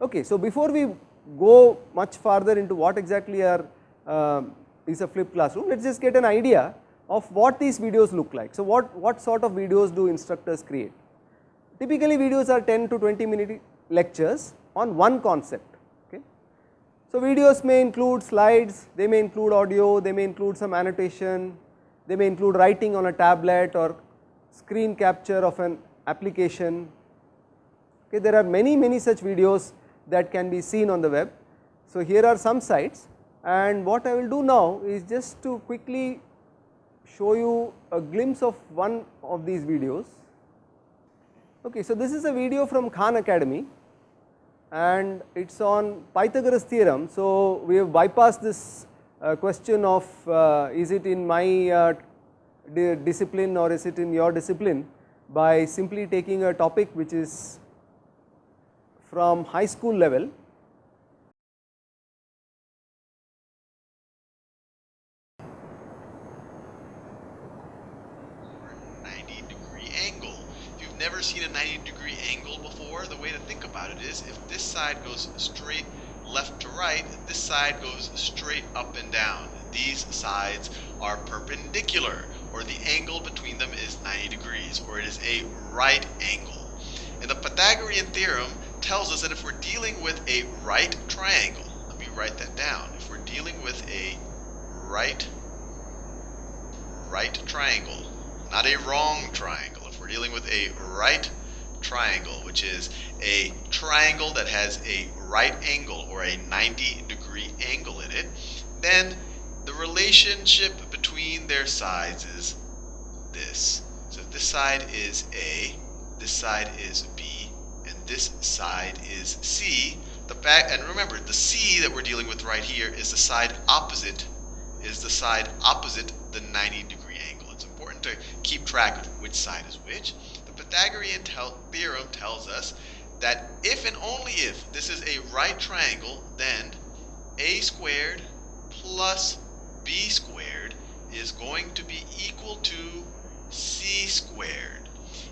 Okay, so before we go much farther into what exactly is a flipped classroom, let us just get an idea of what these videos look like. So what sort of videos do instructors create? Typically videos are 10 to 20-minute lectures on one concept. Okay. So videos may include slides, they may include audio, they may include some annotation, they may include writing on a tablet or screen capture of an application. Okay, there are many such videos that can be seen on the web. So here are some sites, and what I will do now is just to quickly show you a glimpse of one of these videos. Okay, so this is a video from Khan Academy and it is on Pythagoras theorem. So we have bypassed this question of is it in my discipline or is it in your discipline by simply taking a topic which is from high school level. Never seen a 90-degree angle before, the way to think about it is if this side goes straight left to right, this side goes straight up and down. These sides are perpendicular, or the angle between them is 90 degrees, or it is a right angle. And the Pythagorean theorem tells us that if we're dealing with a right triangle, let me write that down, if we're dealing with a right triangle, not a wrong triangle, we're dealing with a right triangle, which is a triangle that has a right angle or a 90-degree angle in it, then the relationship between their sides is this. So if this side is A, this side is B, and this side is C, and remember the C that we're dealing with right here is the side opposite the 90-degree angle. It's important to keep track of which side is which. The Pythagorean theorem tells us that if and only if this is a right triangle, then a squared plus b squared is going to be equal to c squared.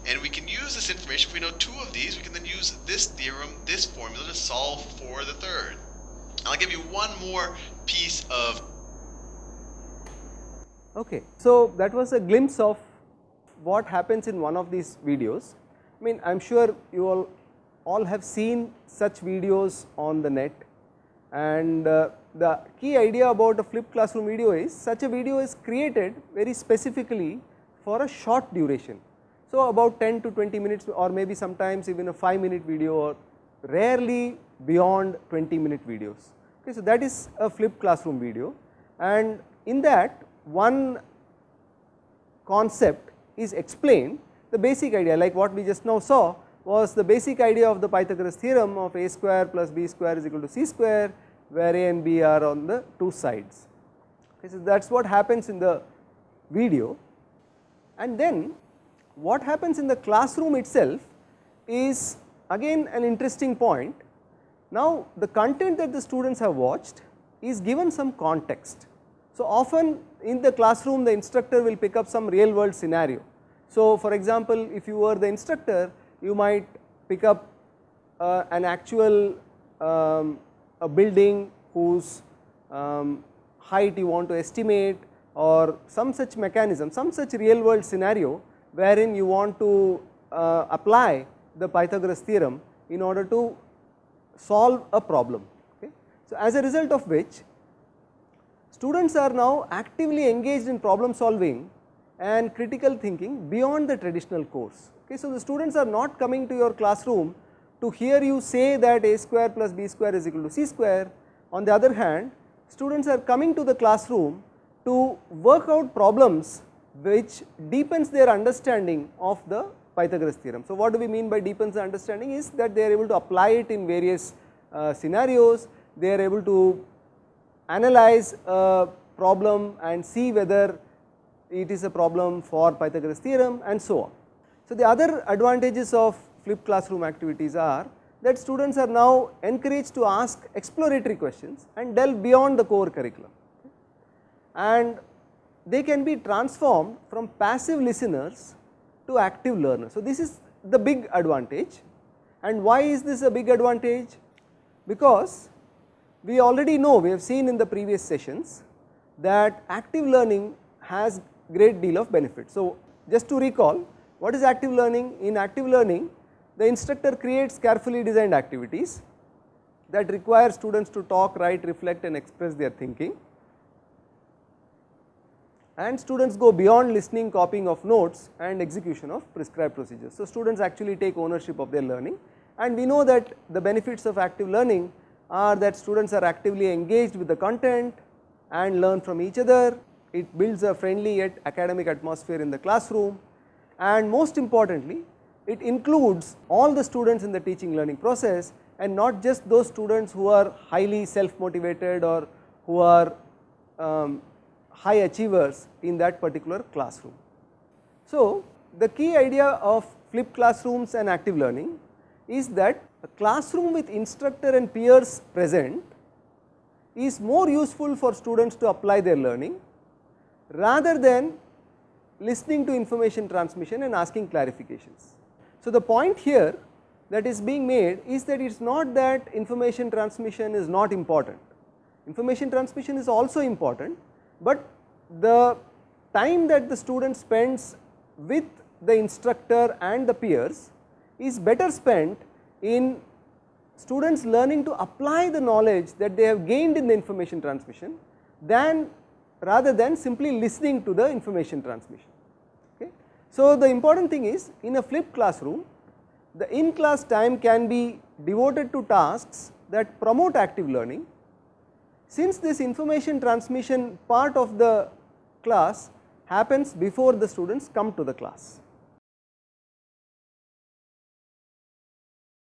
And we can use this information, if we know two of these, we can then use this theorem, this formula, to solve for the third. I'll give you one more piece of. Okay, so that was a glimpse of what happens in one of these videos. I mean, I am sure you all have seen such videos on the net, and the key idea about a flipped classroom video is such a video is created very specifically for a short duration. So about 10 to 20 minutes, or maybe sometimes even a 5-minute video, or rarely beyond 20-minute videos. Okay, so that is a flipped classroom video, and in that one concept is explained. The basic idea, like what we just now saw, was the basic idea of the Pythagoras theorem of a square plus b square is equal to c square, where a and b are on the two sides. Okay, so that is what happens in the video. And then what happens in the classroom itself is again an interesting point. Now the content that the students have watched is given some context. So often in the classroom the instructor will pick up some real world scenario. So for example, if you were the instructor, you might pick up an actual a building whose height you want to estimate, or some such mechanism, some such real world scenario wherein you want to apply the Pythagoras theorem in order to solve a problem. Okay. So as a result of which, students are now actively engaged in problem solving and critical thinking beyond the traditional course. Okay, so the students are not coming to your classroom to hear you say that a square plus b square is equal to c square. On the other hand, students are coming to the classroom to work out problems which deepens their understanding of the Pythagoras theorem. So what do we mean by deepens the understanding is that they are able to apply it in various scenarios, they are able to analyze a problem and see whether it is a problem for Pythagoras theorem, and so on. So the other advantages of flipped classroom activities are that students are now encouraged to ask exploratory questions and delve beyond the core curriculum, and they can be transformed from passive listeners to active learners. So this is the big advantage. And why is this a big advantage? because we already know, we have seen in the previous sessions that active learning has great deal of benefit. So, just to recall, what is active learning? In active learning, the instructor creates carefully designed activities that require students to talk, write, reflect and express their thinking, and students go beyond listening, copying of notes and execution of prescribed procedures. So, students actually take ownership of their learning, and we know that the benefits of active learning are that students are actively engaged with the content and learn from each other. It builds a friendly yet academic atmosphere in the classroom, and most importantly, it includes all the students in the teaching learning process and not just those students who are highly self motivated or who are high achievers in that particular classroom. So, the key idea of flipped classrooms and active learning is that a classroom with instructor and peers present is more useful for students to apply their learning rather than listening to information transmission and asking clarifications. So, the point here that is being made is that it is not that information transmission is not important. Information transmission is also important, but the time that the student spends with the instructor and the peers is better spent in students learning to apply the knowledge that they have gained in the information transmission rather than simply listening to the information transmission. Okay. So, the important thing is, in a flipped classroom, the in-class time can be devoted to tasks that promote active learning, since this information transmission part of the class happens before the students come to the class.